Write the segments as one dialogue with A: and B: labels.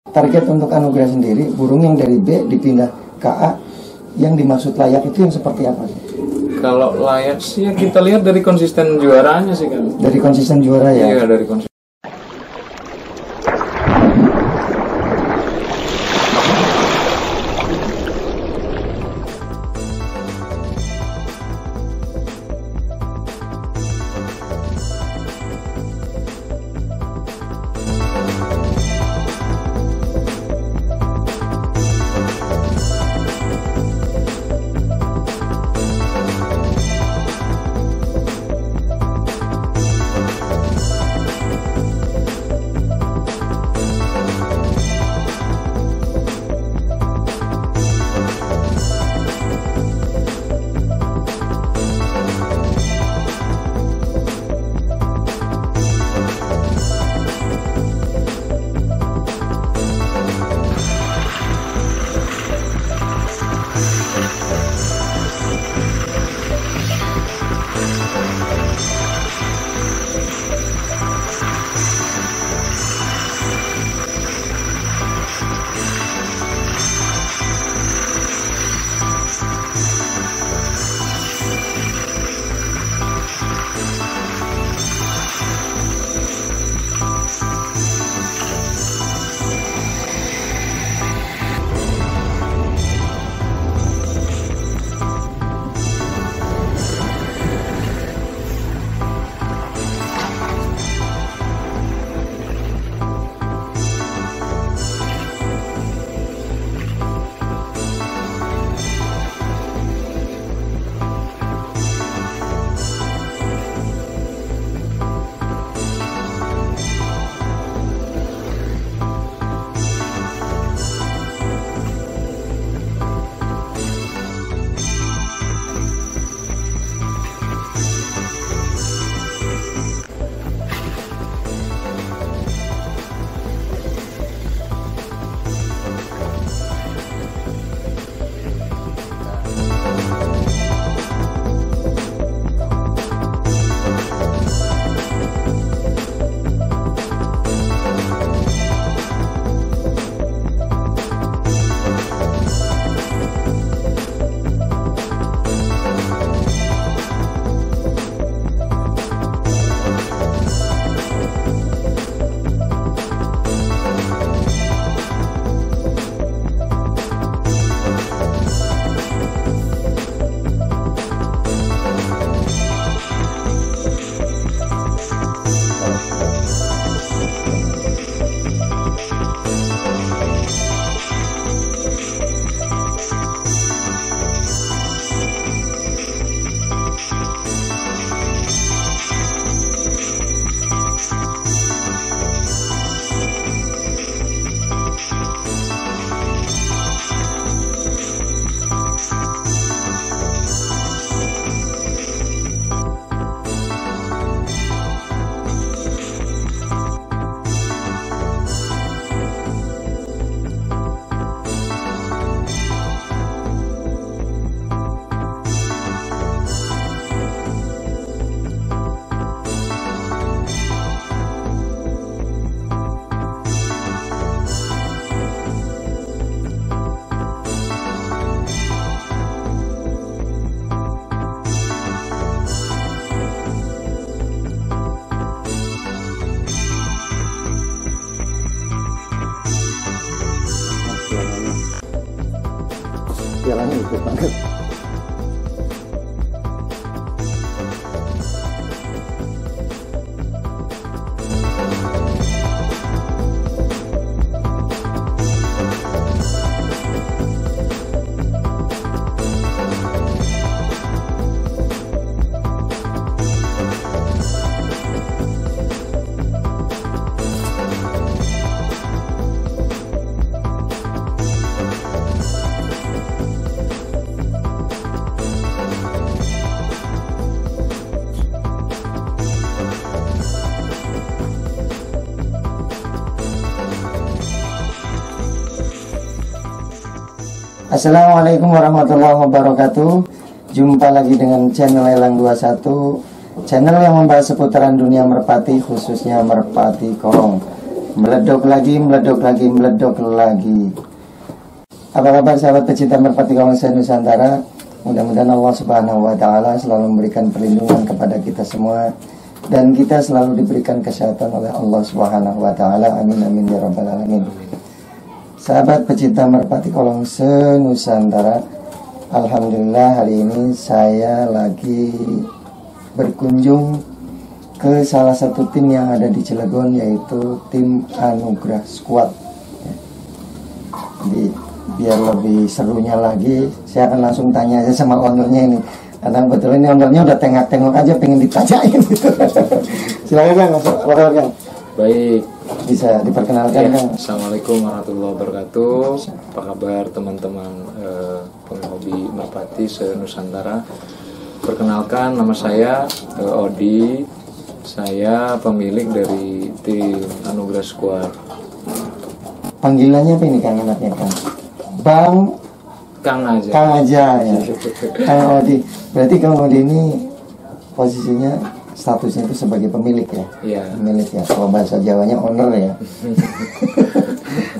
A: Target untuk anugerah sendiri, burung yang dari B dipindah ke A, yang dimaksud layak itu yang seperti apa?
B: Kalau layak sih ya kita lihat dari konsisten juaranya sih kan.
A: Dari konsisten juara ya?
B: Iya, dari konsisten.
A: Pialanya ikut banget. Assalamualaikum warahmatullahi wabarakatuh. Jumpa lagi dengan channel Elang 21, channel yang membahas seputaran dunia merpati, khususnya merpati korong. Meledok lagi, meledok lagi, meledok lagi. Apa kabar sahabat pecinta Merpati Kawasan Nusantara? Mudah-mudahan Allah Subhanahu wa Ta'ala selalu memberikan perlindungan kepada kita semua, dan kita selalu diberikan kesehatan oleh Allah Subhanahu wa Ta'ala. Amin amin ya rabbal alamin. Sahabat pecinta Merpati Kolong Senusantara, alhamdulillah hari ini saya lagi berkunjung ke salah satu tim yang ada di Cilegon, yaitu tim Anugerah Squad. Jadi biar lebih serunya lagi, saya akan langsung tanya aja sama ownernya ini, karena kebetulan ini ownernya udah tengok-tengok aja, pengen ditanyain gitu. Silakan Kang, apa kabar Kang?
B: Baik.
A: Bisa diperkenalkan
B: Ya,
A: Kang?
B: Assalamualaikum warahmatullahi wabarakatuh. Apa kabar teman-teman penghobi merpati se-Nusantara? Perkenalkan, nama saya Odi. Saya pemilik dari tim Anugerah Squad.
A: Panggilannya apa ini Kang, enaknya Kang? Bang
B: Kang aja.
A: Kang aja ya. Kang Odi. Berarti Kang Odi ini posisinya, statusnya itu sebagai pemilik ya?
B: Iya.
A: Pemilik ya. Kalau bahasa Jawanya owner ya.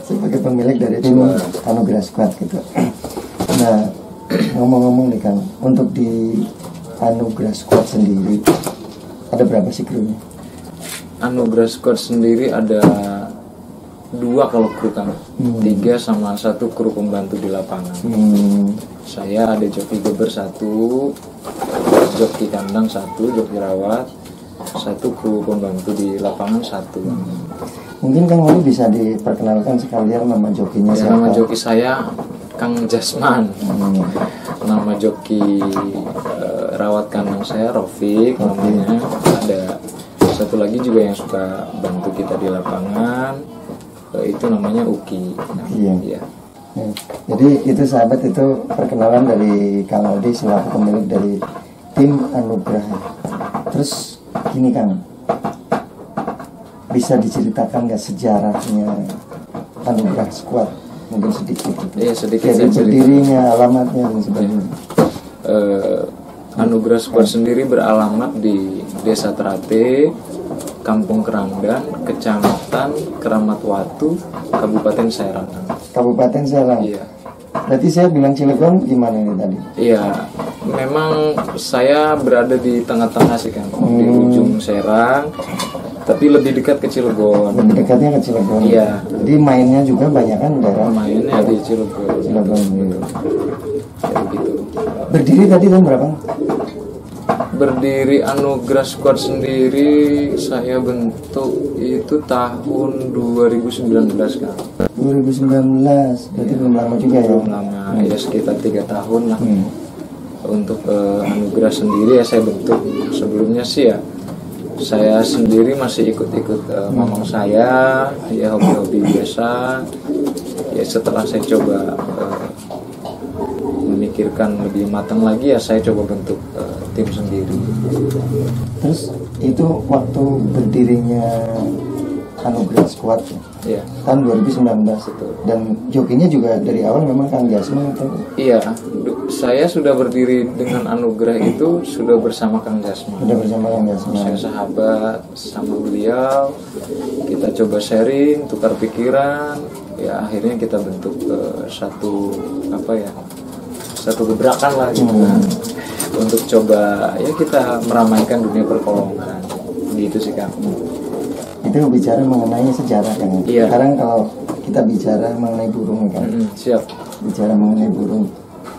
A: Sebagai pemilik dari tim Anugerah Squad gitu. Nah, ngomong-ngomong nih Kang, untuk di Anugerah Squad sendiri ada berapa sih krunya?
B: Anugerah Squad sendiri ada 2 kalau kru Kang. 3 sama 1 kru pembantu di lapangan. Saya ada joki geber 1, joki kandang 1, joki rawat 1, kru pembantu di lapangan 1.
A: Mungkin Kang Odi bisa diperkenalkan sekalian nama jokinya
B: Ya,
A: siapa?
B: nama joki saya Kang Jasman. Nama joki rawat kandang saya Rofik namanya. Ada satu lagi juga yang suka bantu kita di lapangan, itu namanya Uki.
A: Iya.
B: Ya.
A: Ya. Jadi itu sahabat, itu perkenalan dari Kang Odi selaku pemilik dari tim Anugerah. Terus gini Kang, bisa diceritakan nggak sejarahnya Anugerah Squad? Mungkin sedikit gitu.
B: Iya, sedikit
A: Jadi
B: saya cerita.
A: berdirinya, alamatnya dan sebagainya.
B: Anugerah Squad sendiri beralamat di Desa Terate, Kampung Keranggan, Kecamatan Keramat Watu, Kabupaten Serang.
A: Kabupaten Serang.
B: Iya.
A: Berarti saya bilang Cilegon gimana ini tadi?
B: Iya, memang saya berada di tengah-tengah sih kan, di ujung Serang, tapi lebih dekat ke Cilegon.
A: Lebih dekatnya ke Cilegon.
B: Iya.
A: Jadi mainnya juga banyak kan daerah
B: Mainnya di Cilegon.
A: Cilegon.
B: Kayak gitu.
A: Berdiri tadi tahun berapa?
B: Berdiri Anugerah Squad sendiri saya bentuk itu tahun 2019 kan.
A: 2019, berarti belum lama juga ya?
B: Belum lama, ya sekitar 3 tahun lah. Untuk Anugerah sendiri ya saya bentuk. Sebelumnya sih ya saya sendiri masih ikut-ikut mamang saya, ya hobi-hobi biasa. Ya setelah saya coba memikirkan lebih matang lagi, ya saya coba bentuk tim sendiri.
A: Terus itu waktu berdirinya Anugerah Squad
B: Ya.
A: tahun 2019,
B: Betul.
A: dan jokinya juga dari awal memang Kang Jasman atau?
B: Iya, saya sudah berdiri dengan Anugerah itu sudah bersama Kang Jasman.
A: Sudah bersama Kang Jasman.
B: Saya sahabat sama beliau, kita coba sharing, tukar pikiran, ya akhirnya kita bentuk satu gebrakan lah gitu kan. Untuk coba ya kita meramaikan dunia perkolongan, gitu sih Kang.
A: Itu bicara mengenai sejarah kan.
B: Iya.
A: Sekarang kalau kita bicara mengenai burung kan.
B: Siap.
A: Bicara mengenai burung,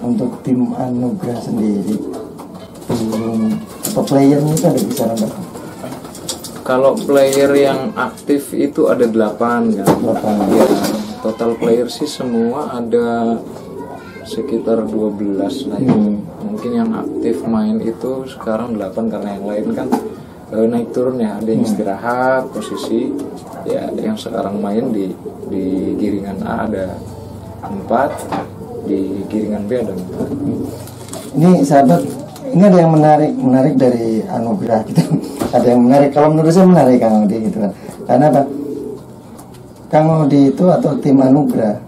A: untuk tim Anugerah sendiri, burung atau playernya itu ada kisaran berapa?
B: Kalau player yang aktif itu ada 8 kan.
A: 8.
B: Ya, total player sih semua ada sekitar 12 lah ya. Mungkin yang aktif main itu sekarang 8 karena yang lain kan naik turun ya, ada yang istirahat posisi ya. Yang sekarang main di giringan A ada 4, di giringan B ada 4.
A: Ini sahabat, ini ada yang menarik dari Anugerah gitu. Ada yang menarik, kalau menurut saya menarik Kang Odi gitu kan. Karena apa? Kang Odi itu atau tim Anugerah,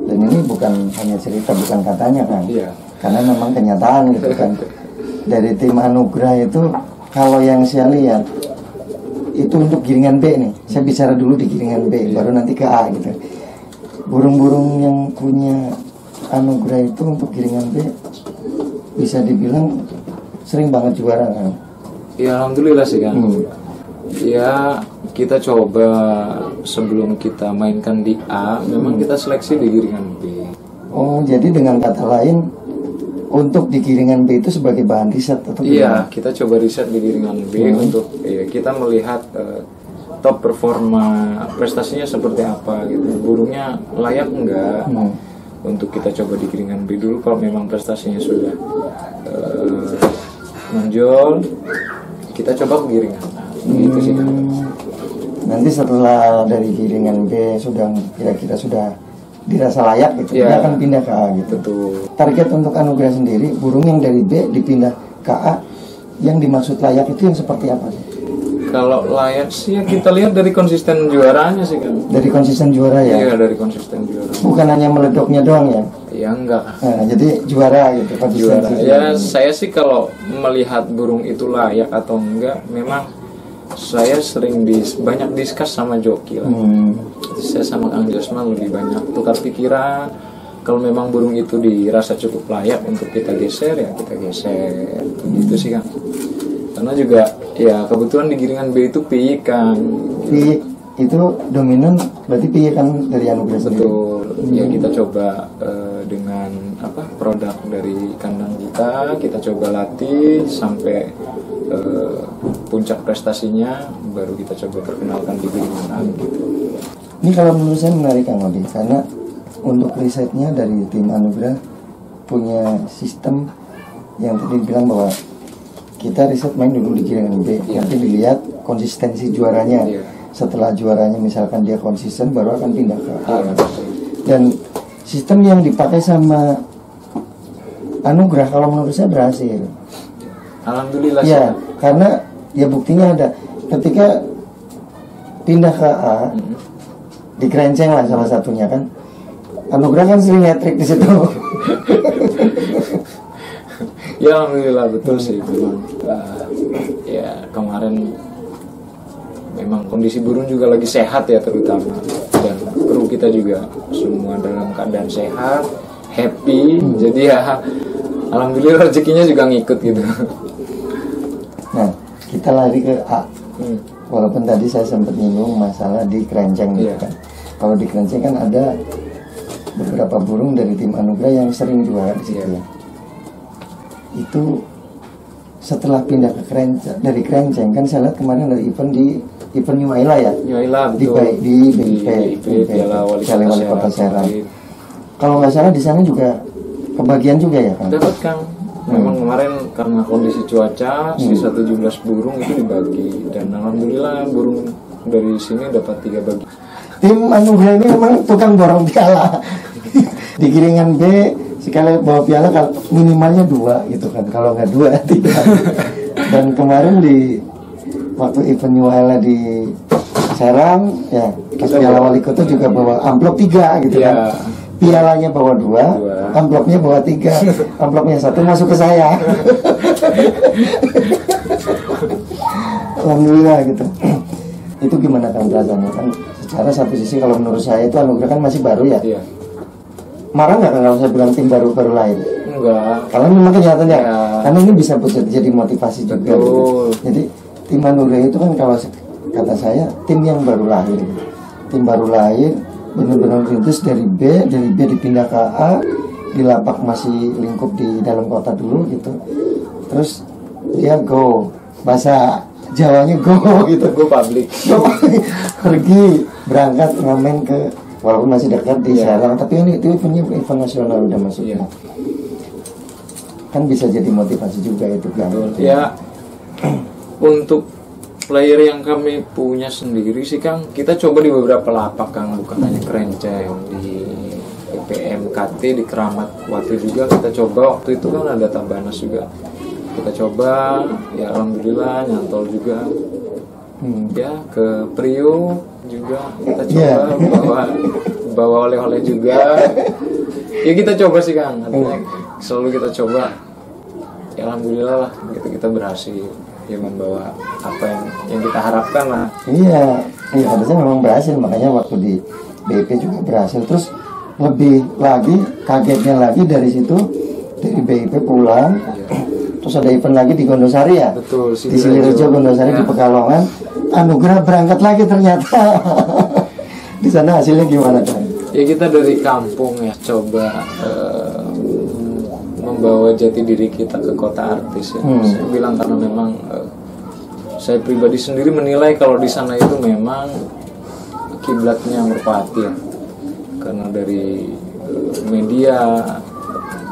A: dan ini bukan hanya cerita, bukan katanya kan.
B: Iya.
A: Karena memang kenyataan gitu kan. Dari tim Anugerah itu, kalau yang saya lihat itu untuk giringan B nih. Saya bicara dulu di giringan B, baru nanti ke A gitu. Burung-burung yang punya anugerah itu untuk giringan B bisa dibilang sering banget juara kan?
B: Ya alhamdulillah sih kan. Ya kita coba sebelum kita mainkan di A, memang kita seleksi di giringan B.
A: Oh, jadi dengan kata lain untuk di giringan B itu sebagai bahan riset atau
B: iya, kita coba riset di giringan B untuk kita melihat top performa prestasinya seperti apa gitu. Burungnya layak enggak untuk kita coba di giringan B dulu. Kalau memang prestasinya sudah menonjol, kita coba ke giringan A. Gitu sih.
A: Nanti setelah dari giringan B sudah kira-kira sudah dirasa layak gitu, dia akan pindah ke A gitu.
B: Betul.
A: Target untuk anugerah sendiri, burung yang dari B dipindah ke A, yang dimaksud layak itu yang seperti apa sih?
B: Kalau layak sih ya kita lihat dari konsisten juaranya sih kan.
A: Dari konsisten juara ya?
B: Iya, dari konsisten juara.
A: Bukan hanya meledoknya doang ya?
B: Ya enggak.
A: Nah, jadi juara gitu, konsistensi.
B: Juara. Ya saya sih kalau melihat burung itu layak atau enggak, memang saya sering banyak diskus sama joki lah. Saya sama Kang Josman lebih banyak tukar pikiran. Kalau memang burung itu dirasa cukup layak untuk kita geser, ya kita geser. Gitu sih Kang. Karena juga ya kebetulan di giringan B itu piyik kan.
A: Piyik itu dominan, berarti piyik kan dari anugerah sendiri.
B: Betul. Ya kita coba dengan produk dari kandang kita coba latih sampai puncak prestasinya, baru kita coba perkenalkan di giringan A gitu.
A: Ini kalau menurut saya menarik Kang Odi, karena untuk risetnya dari tim anugerah punya sistem yang tadi bilang bahwa kita riset main dulu di giringan B, nanti dilihat konsistensi juaranya. Setelah juaranya misalkan dia konsisten, baru akan pindah ke A. Dan sistem yang dipakai sama anugerah kalau menurut saya berhasil.
B: Alhamdulillah.
A: Ya, karena ya buktinya ada. Ketika pindah ke A, di Kerenceng lah salah satunya kan, anugerah kan sering hat-trick di situ.
B: Ya alhamdulillah betul sih memang. Ya kemarin memang kondisi burung juga lagi sehat ya terutama, dan kru kita juga semua dalam keadaan sehat, happy. Jadi ya alhamdulillah rezekinya juga ngikut gitu.
A: Nah, kita lari ke A. Walaupun tadi saya sempat nyinggung masalah di Kerenceng gitu kan. Kalau di Kerenceng kan ada beberapa burung dari tim anugerah yang sering juara di situ ya. Itu setelah pindah ke Kerenceng, dari Kerenceng kan saya lihat kemarin ada event di event Nyuaila ya.
B: Nyuaila betul.
A: Di BIP Piala Wali Kota Serang. Kalau nggak salah di sana juga kebagian juga ya Kang?
B: Dapat Kang. Memang kemarin karena kondisi cuaca sisa 17 burung itu dibagi, dan alhamdulillah burung dari sini dapat 3 bagi.
A: Tim anugerah ini memang tukang borong piala. Di giringan B sekali bawa piala kalau minimalnya 2 gitu kan, kalau nggak 2 3. Dan kemarin di waktu event Nyuaila di Serang ya, pas Piala Wali Kota juga bawa amplop 3 gitu kan. Pialanya bawa 2, amplopnya bawa 3, amplopnya 1 masuk ke saya. Alhamdulillah gitu. Itu gimana kan rasanya kan? Secara satu sisi kalau menurut saya itu anugerah kan masih baru ya. Marah nggak kan kalau saya bilang tim baru lain?
B: Enggak.
A: Karena memang kenyataannya, karena ini bisa jadi motivasi juga. Gitu. Jadi tim anugerah itu kan kalau kata saya tim yang baru lahir. Tim baru lahir benar-benar rintis dari B dipindah ke A, di lapak masih lingkup di dalam kota dulu gitu, terus dia go, bahasa Jawanya go gitu,
B: go public,
A: pergi berangkat ngamen ke, walaupun masih dekat di Serang, tapi ini itu event nasional udah masuk. Kan bisa jadi motivasi juga itu kan.
B: Ya untuk player yang kami punya sendiri sih Kang, kita coba di beberapa lapak Kang, bukan hanya Kerenceng, di PMKT, di Keramat Wati juga kita coba. Waktu itu kan ada Tabanas juga, kita coba, ya alhamdulillah nyantol juga. Ya ke Priok juga kita coba, bawa oleh-oleh juga. Ya kita coba sih Kang, selalu kita coba. Ya alhamdulillah lah, gitu kita berhasil. ya membawa apa yang kita harapkan lah.
A: Iya, iya harusnya memang berhasil, makanya waktu di BIP juga berhasil. Terus lebih lagi kagetnya lagi dari situ, dari BIP pulang, terus ada event lagi di Gondosari ya.
B: Betul,
A: di Silirejo, Gondosari di Pekalongan. Anugerah berangkat lagi ternyata. Di sana hasilnya gimana kan?
B: Ya kita dari kampung ya coba membawa jati diri kita ke kota artis ya. Saya bilang karena memang saya pribadi sendiri menilai kalau di sana itu memang kiblatnya Merpati ya. Karena dari media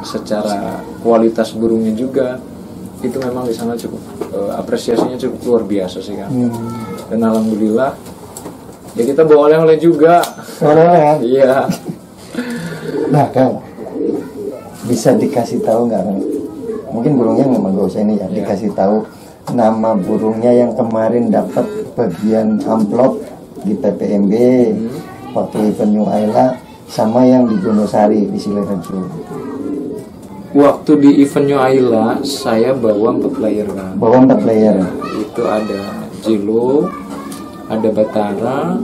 B: secara kualitas burungnya juga itu memang di sana cukup apresiasinya cukup luar biasa sih kan. Dan alhamdulillah ya kita bawa oleh-oleh juga.
A: Oleh-oleh.
B: Iya.
A: Nah Kang, bisa dikasih tahu nggak Kang? Mungkin burungnya memang gak usah ini ya. Dikasih tahu nama burungnya yang kemarin dapat bagian amplop di PPMB waktu event New Ayla, sama yang di Gondosari di Silirejo.
B: Waktu di event New Ayla saya bawa 4 player kan.
A: Bawa 4 player.
B: Itu ada Jilo, ada Batara,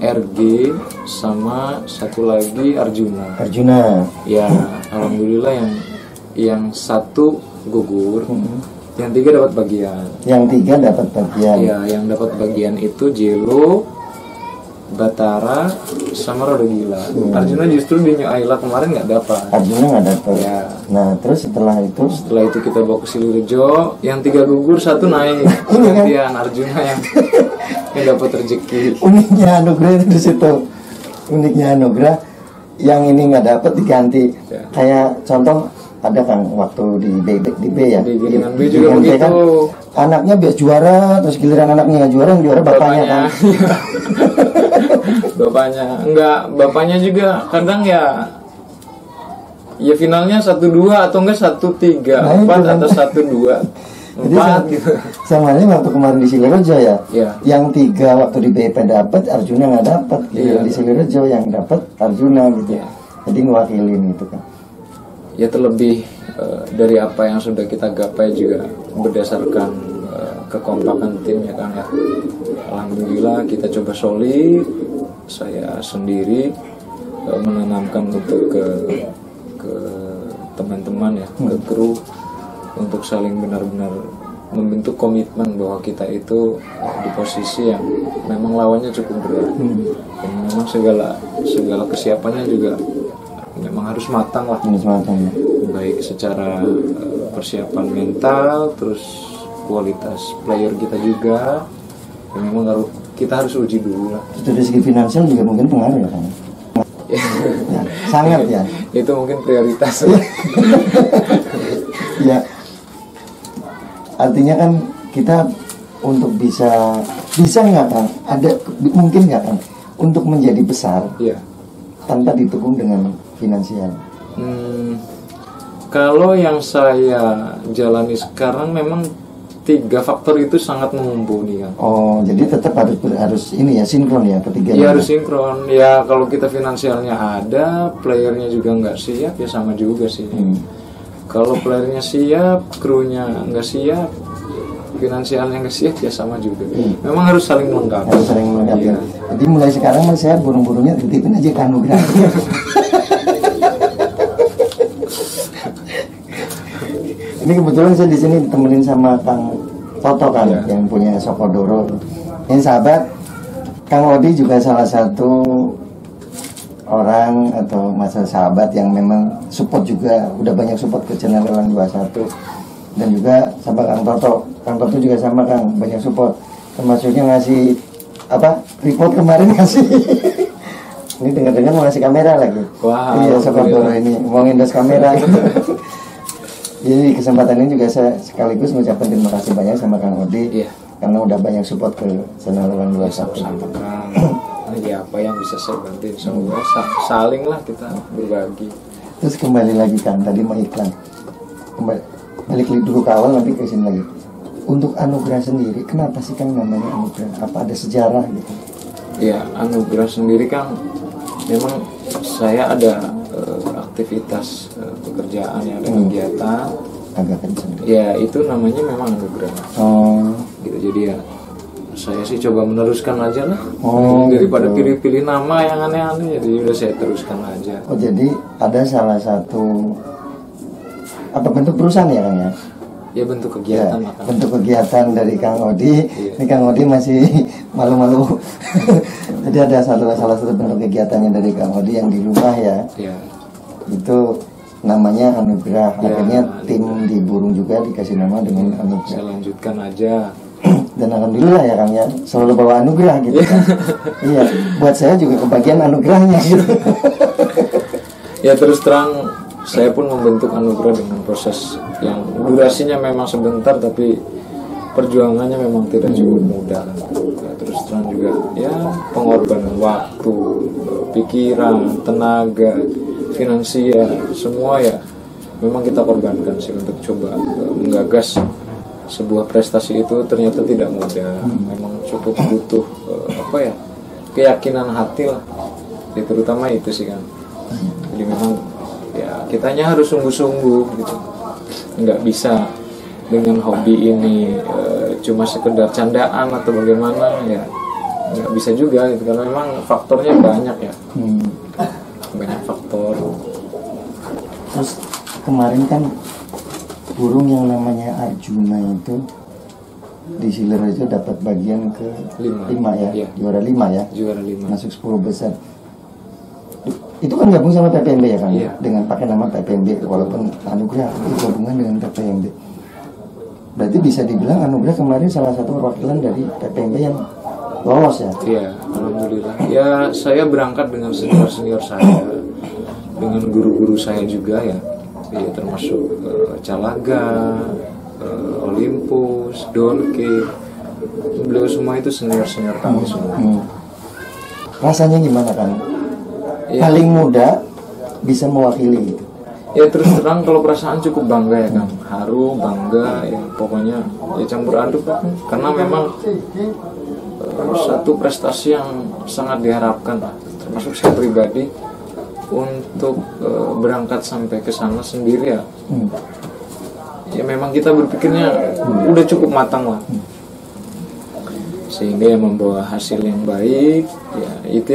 B: RG, sama satu lagi Arjuna.
A: Arjuna.
B: Ya, alhamdulillah yang satu gugur, yang 3 dapat bagian.
A: Yang 3 dapat bagian.
B: Ya, yang dapat bagian itu Jilo, Batara, sama Roda Gila. Arjuna justru di New Ayla kemarin nggak dapat.
A: Arjuna nggak dapat.
B: Ya.
A: Nah, terus setelah itu
B: Kita bawa ke Silirejo, yang 3 gugur, 1 naik. Gantian Arjuna yang dapat rezeki.
A: Uniknya anugerah itu di situ. Uniknya anugerah yang ini nggak dapat diganti.
B: Ya.
A: Kayak contoh ada kan waktu di B ya.
B: Di dengan B juga
A: dengan B
B: begitu.
A: Kan, anaknya biar juara, terus giliran anaknya nggak juara, yang juara bapaknya kan.
B: Bapaknya enggak, bapaknya juga kadang ya finalnya 1-2 atau enggak 1-3, 4 atau 1-2, 4 gitu.
A: Sama halnya waktu kemarin di Silirejo ya.
B: Iya.
A: Yang 3 waktu di BIP dapat, Arjuna nggak dapat.
B: Iya.
A: Di Silirejo yang dapat Arjuna gitu.
B: Iya.
A: Jadi ngewakilin gitu kan.
B: Ya terlebih dari apa yang sudah kita gapai juga berdasarkan kekompakan tim ya kan ya. Alhamdulillah kita coba solid. Saya sendiri menanamkan untuk ke teman-teman ya, ke kru, untuk saling benar-benar membentuk komitmen bahwa kita itu di posisi yang memang lawannya cukup berat. Dan memang segala kesiapannya juga memang harus matang lah. Baik secara persiapan mental, terus kualitas player kita juga. Ya, memang kita harus uji dulu lah.
A: Dari segi finansial juga mungkin pengaruh ya kan? Ya, sangat ya.
B: Itu mungkin prioritas.
A: Ya, artinya kan kita untuk bisa nggak kan? Mungkin nggak kan? Untuk menjadi besar,
B: Iya.
A: tanpa didukung dengan finansial.
B: Kalau yang saya jalani sekarang memang 3 faktor itu sangat mengumpuli kan.
A: Oh, jadi tetap harus ini ya, sinkron ya ketiga.
B: Iya harus sinkron. Ya kalau kita finansialnya ada, playernya juga nggak siap, ya sama juga sih. Kalau playernya siap, krunya nggak siap, finansialnya nggak siap, ya sama juga. Memang harus saling melengkapi.
A: Harus saling melengkapi.
B: Iya.
A: Jadi mulai sekarang saya burung-burungnya titipin aja ke anugerah. Ini kebetulan saya di sini ditemenin sama Kang Toto kan, yang punya Sokodoro. Ini sahabat Kang Odi juga salah satu orang atau masa sahabat yang memang support juga, udah banyak support ke channel Elang 21. Dan juga sama Kang Toto. Kang Toto juga sama Kang, banyak support. Termasuknya ngasih report kemarin ngasih. Ini dengar-dengar mau ngasih kamera lagi.
B: Wah,
A: iya, Sokodoro ini mau ngendos kamera. Jadi kesempatan ini juga saya sekaligus mengucapkan terima kasih banyak sama Kang Odi.
B: Iya.
A: Karena udah banyak support ke channel Elang 21.
B: Sama Kang. Ya apa yang bisa saya bantuin semua, saling lah kita berbagi.
A: Terus kembali lagi kan, tadi mau iklan. Balik dulu ke awal, nanti ke sini lagi. Untuk anugerah sendiri, kenapa sih Kang namanya anugerah? Apa ada sejarah gitu?
B: Ya, anugerah sendiri Kang, memang saya ada aktivitas pekerjaan yang ada kegiatan.
A: agak kenceng.
B: Ya itu namanya memang anugerah.
A: Oh.
B: Gitu, jadi ya saya sih coba meneruskan aja lah.
A: Oh,
B: Daripada
A: gitu.
B: pilih-pilih nama yang aneh-aneh, jadi udah saya teruskan aja.
A: Oh, jadi ada salah satu apa bentuk perusahaan ya Kang ya?
B: Ya bentuk
A: Ya,
B: kegiatan lah kan.
A: bentuk kegiatan dari Kang Odi.
B: Iya.
A: Ini Kang Odi masih malu-malu. Jadi ada salah satu bentuk kegiatannya dari Kang Odi yang di rumah ya.
B: Ya,
A: Itu namanya anugerah.
B: Ya,
A: Akhirnya tim di Burung juga dikasih nama dengan
B: saya
A: anugerah.
B: lanjutkan aja.
A: Dan alhamdulillah ya Kang ya, selalu bawa anugerah gitu kan. Iya, buat saya juga kebagian anugerahnya gitu.
B: Ya terus terang saya pun membentuk anugerah dengan proses yang durasinya memang sebentar tapi perjuangannya memang tidak cukup mudah. Ya, terus terang juga ya pengorbanan waktu, pikiran, tenaga, finansial, semua ya memang kita korbankan sih untuk coba menggagas sebuah prestasi itu. Ternyata tidak mudah, memang cukup butuh keyakinan hati lah. Ya, terutama itu sih kan. Jadi memang ya kitanya harus sungguh-sungguh gitu, nggak bisa dengan hobi ini cuma sekedar candaan atau bagaimana, ya nggak bisa juga gitu, karena memang faktornya banyak ya. Banyak faktor.
A: Terus kemarin kan burung yang namanya Arjuna itu di Silir itu dapat bagian ke 5 ya,
B: Iya.
A: juara 5 ya,
B: Juara 5.
A: masuk 10 besar. Itu kan gabung sama PPMB ya kan,
B: Iya.
A: dengan pakai nama PPMB walaupun anugerah itu gabungan dengan PPMB. Berarti bisa dibilang anugerah kemarin salah satu perwakilan dari PPMB yang lolos ya.
B: Iya, alhamdulillah. Ya saya berangkat dengan senior saya, dengan guru-guru saya juga ya. Ya termasuk Calaga, Olympus, Donke. Beliau semua itu senior-senior kami semua.
A: Rasanya gimana kan?
B: Ya.
A: Paling muda bisa mewakili gitu.
B: Ya terus terang kalau perasaan cukup bangga ya kan, haru, bangga, ya pokoknya ya campur aduk kan. Karena memang satu prestasi yang sangat diharapkan lah, termasuk saya pribadi untuk berangkat sampai ke sana sendiri ya. Ya memang kita berpikirnya udah cukup matang lah, sehingga yang membawa hasil yang baik ya itu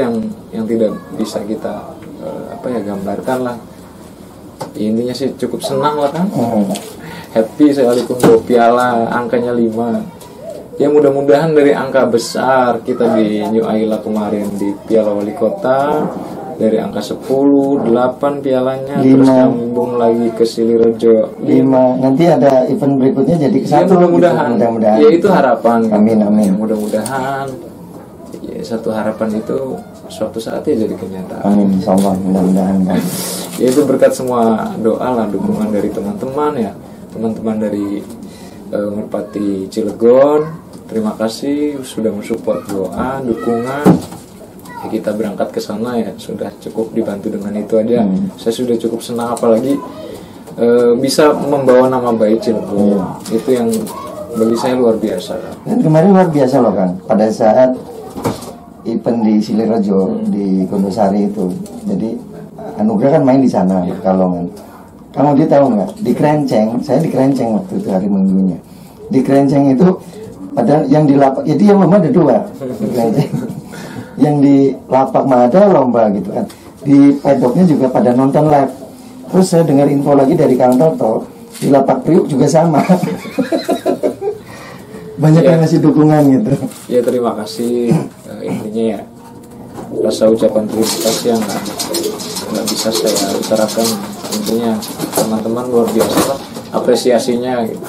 B: yang tidak bisa kita gambarkan lah. Ya, intinya sih cukup senang lah kan. Happy sekalipun bawa piala angkanya 5. Ya mudah-mudahan dari angka besar kita di New Ayla kemarin di Piala Wali Kota dari angka 10, 8 pialanya,
A: 5.
B: terus nyambung lagi ke Silirejo
A: 5. Nanti ada event berikutnya jadi ke
B: ya,
A: 1
B: mudah-mudahan.
A: gitu. Mudah-mudahan.
B: Ya itu harapan.
A: Amin, amin.
B: Ya, mudah-mudahan ya, satu harapan itu suatu saat ya jadi kenyataan.
A: Amin, insyaallah, mudah-mudahan kan.
B: Ya itu berkat semua doa lah, dukungan dari teman-teman ya, teman-teman dari Merpati Cilegon. Terima kasih sudah mensupport doa, dukungan. Ya, kita berangkat ke sana ya sudah cukup dibantu dengan itu aja. Saya sudah cukup senang, apalagi bisa membawa nama baik Cilegon. Itu yang bagi saya luar biasa.
A: Dan kemarin luar biasa loh kan, pada saat event di Silirejo di Gondosari itu. Jadi anugerah kan main di sana, Kalongan. Kamu dia tahu nggak? Di Kerenceng, saya di Kerenceng waktu itu hari Minggunya. Di Kerenceng itu padahal yang di lapak, jadi yang lomba ada 2 di Kerenceng. Yang di lapak mah ada lomba gitu kan. Di pedoknya juga pada nonton live. Terus saya dengar info lagi dari Kang Toto, di lapak Priuk juga sama. Banyak yang ngasih dukungan gitu.
B: Ya terima kasih. Intinya ya rasa ucapan terima kasih yang nggak bisa saya utarakan. Intinya teman-teman luar biasa lah apresiasinya gitu.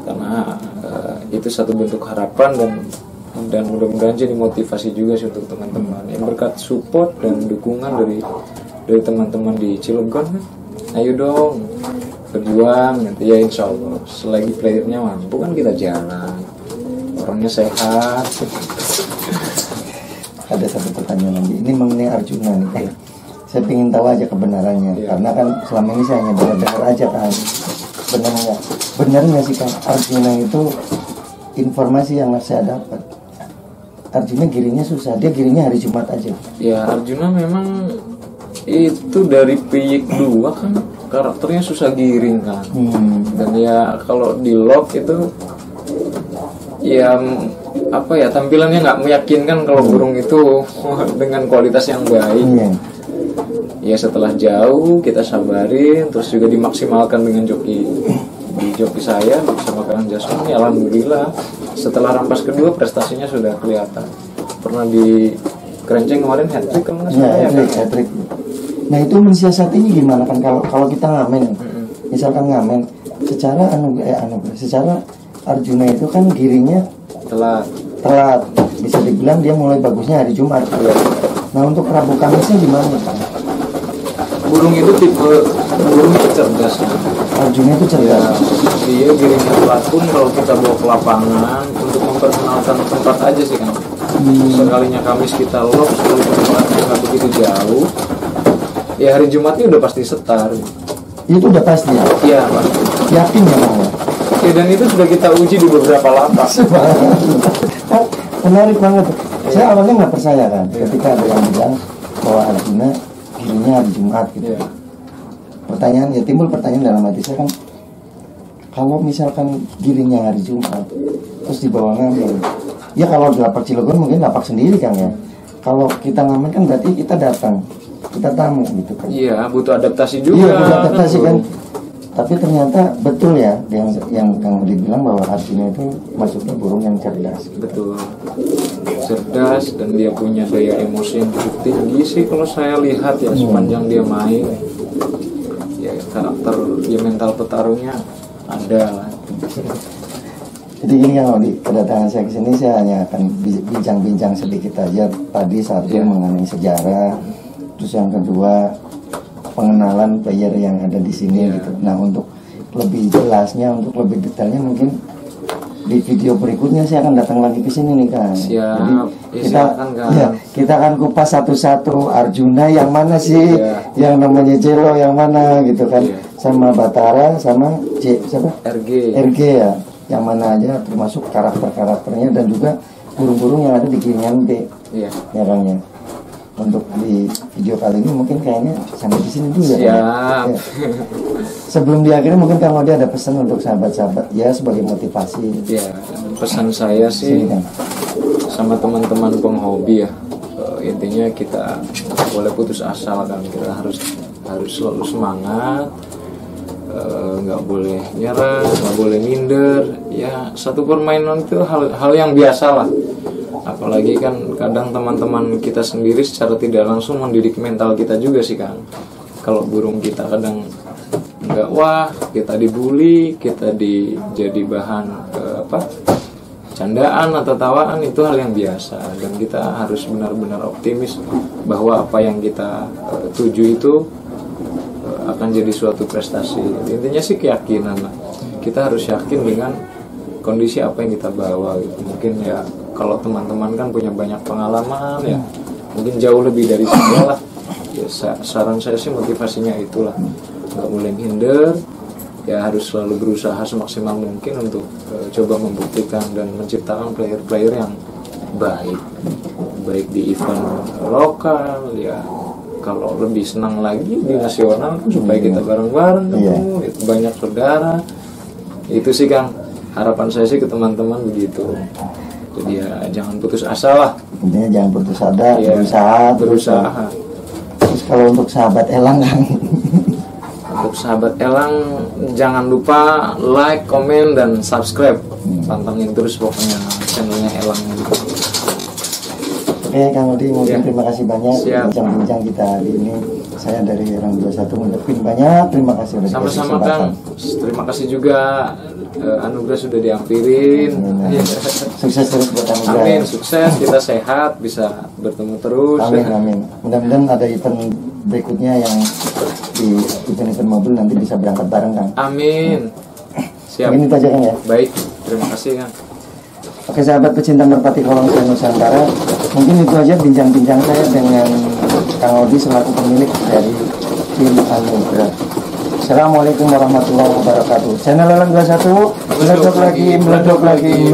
B: Karena itu satu bentuk harapan dan mudah-mudahan jadi motivasi juga sih untuk teman-teman yang berkat support dan dukungan dari teman-teman di Cilegon kan. Ayo dong berjuang nanti ya, insya Allah selagi playernya mampu kan kita jalan, orangnya sehat.
A: Ada satu pertanyaan lagi, ini mengenai Arjuna nih. Saya ingin tahu aja kebenarannya, karena kan selama ini saya hanya dengar aja kan. Benar nggak sih kan Arjuna itu, informasi yang saya dapat, Arjuna girinya susah, dia girinya hari Jumat aja.
B: Ya Arjuna memang itu dari Piyik 2 kan, karakternya susah giring kan. Dan ya kalau di lock itu ya apa ya, tampilannya nggak meyakinkan kalau burung itu dengan kualitas yang baik. Ya setelah jauh kita sabarin, terus juga dimaksimalkan dengan joki saya bersama Kang Jason. Ya alhamdulillah setelah rampas kedua prestasinya sudah kelihatan. Pernah di kerenceng kemarin hat-trick kalau nggak salah ya.
A: Hat-trick. Nah itu mensiasatinya gimana kan kalau kita ngamen, misalkan ngamen secara secara Arjuna itu kan giringnya telat, bisa dibilang dia mulai bagusnya hari Jumat. Nah untuk Rabu Kamisnya gimana Pak?
B: Burung itu tipe burung itu cerdas kan?
A: Arjuna itu cerdas.
B: Ya, dia giringnya telat pun kalau kita bawa ke lapangan untuk memperkenalkan tempat aja sih kan. Sekalinya Kamis kita lock sebelum tempatnya nggak begitu jauh, ya hari Jumatnya udah pasti setar.
A: Itu udah pasti ya?
B: Iya pasti.
A: Yakin ya Bang?
B: Ya, dan itu sudah kita uji di beberapa lapas.
A: Menarik banget. Saya awalnya nggak percaya kan, ketika ada yang bilang bahwa Arjuna giringnya hari Jumat gitu. Pertanyaan ya timbul pertanyaan dalam hati saya kan, kalau misalkan giringnya hari Jumat terus dibawa ngamen, ya kalau di lapak Cilegon mungkin lapak sendiri kan ya. Kalau kita ngamen kan berarti kita datang, kita tamu gitu kan.
B: Iya, butuh adaptasi juga.
A: Iya, butuh adaptasi kan. Tapi ternyata betul ya yang Kang dibilang bahwa Arjuna itu maksudnya burung yang cerdas.
B: Betul, cerdas dan dia punya daya emosi yang cukup tinggi sih kalau saya lihat ya sepanjang dia main. Ya karakter, ya mental petarungnya ada lah.
A: Jadi gini Kang Odi, kedatangan saya ke sini saya hanya akan bincang-bincang sedikit aja. Tadi satu mengenai sejarah, terus yang kedua pengenalan player yang ada di sini gitu. Nah untuk lebih jelasnya, untuk lebih detailnya mungkin di video berikutnya saya akan datang lagi ke sini nih Kang. Jadi kita akan kupas satu-satu Arjuna yang mana sih, yang namanya Jelo yang mana gitu kan, sama Batara sama RG ya, yang mana aja termasuk karakternya dan juga burung-burung yang ada di giringan B ya Kang ya. Untuk di video kali ini mungkin kayaknya sampai di sini dulu ya.
B: Siap.
A: Sebelum diakhiri mungkin Kang Odi ada pesan untuk sahabat-sahabat ya sebagai motivasi.
B: Ya, pesan saya sih sama teman-teman penghobi ya. Intinya kita nggak boleh putus asa kan, kita harus selalu semangat. Nggak boleh nyerah, nggak boleh minder. Ya satu permainan itu hal yang biasa lah. Apalagi kan kadang teman-teman kita sendiri secara tidak langsung mendidik mental kita juga sih Kang. Kalau burung kita kadang nggak wah, kita dibully, kita jadi bahan candaan atau tawaan, itu hal yang biasa. Dan kita harus benar-benar optimis bahwa apa yang kita tuju itu akan jadi suatu prestasi. Intinya sih keyakinan lah. Kita harus yakin dengan kondisi apa yang kita bawa gitu. Mungkin ya kalau teman-teman kan punya banyak pengalaman ya, mungkin jauh lebih dari saya lah. Ya, saran saya sih motivasinya itulah, nggak boleh minder, ya harus selalu berusaha semaksimal mungkin untuk coba membuktikan dan menciptakan player-player yang baik di event lokal ya. Kalau lebih senang lagi di nasional supaya kita bareng-bareng ketemu, banyak saudara. Itu sih Kang, harapan saya sih ke teman-teman begitu. Jadi ya jangan putus asa lah.
A: Intinya jangan putus asa, berusaha. Terus kalau untuk sahabat Elang kan,
B: untuk sahabat Elang jangan lupa like, komen, dan subscribe. Pantengin terus pokoknya channelnya Elang.
A: Oke Kang Odi, mungkin terima kasih banyak bincang-bincang kita hari ini. Saya dari Orang 21 mengucapkan banyak terima kasih.
B: Sama-sama Kang, terima kasih juga. Anugerah sudah diampirin.
A: Sukses terus buat Anugerah.
B: Amin, sukses, kita sehat, bisa bertemu terus.
A: Amin. Mudah-mudahan ada event berikutnya yang di event mobil nanti bisa berangkat bareng Kang.
B: Amin. Siap.
A: Ini aja Kang ya.
B: Baik, terima kasih Kang.
A: Oke sahabat pecinta merpati kolong saya Nusantara, mungkin itu aja bincang-bincang saya dengan Kang Odi selaku pemilik dari tim Anugerah. Assalamualaikum warahmatullahi wabarakatuh. Channel Elang 21 meledok lagi.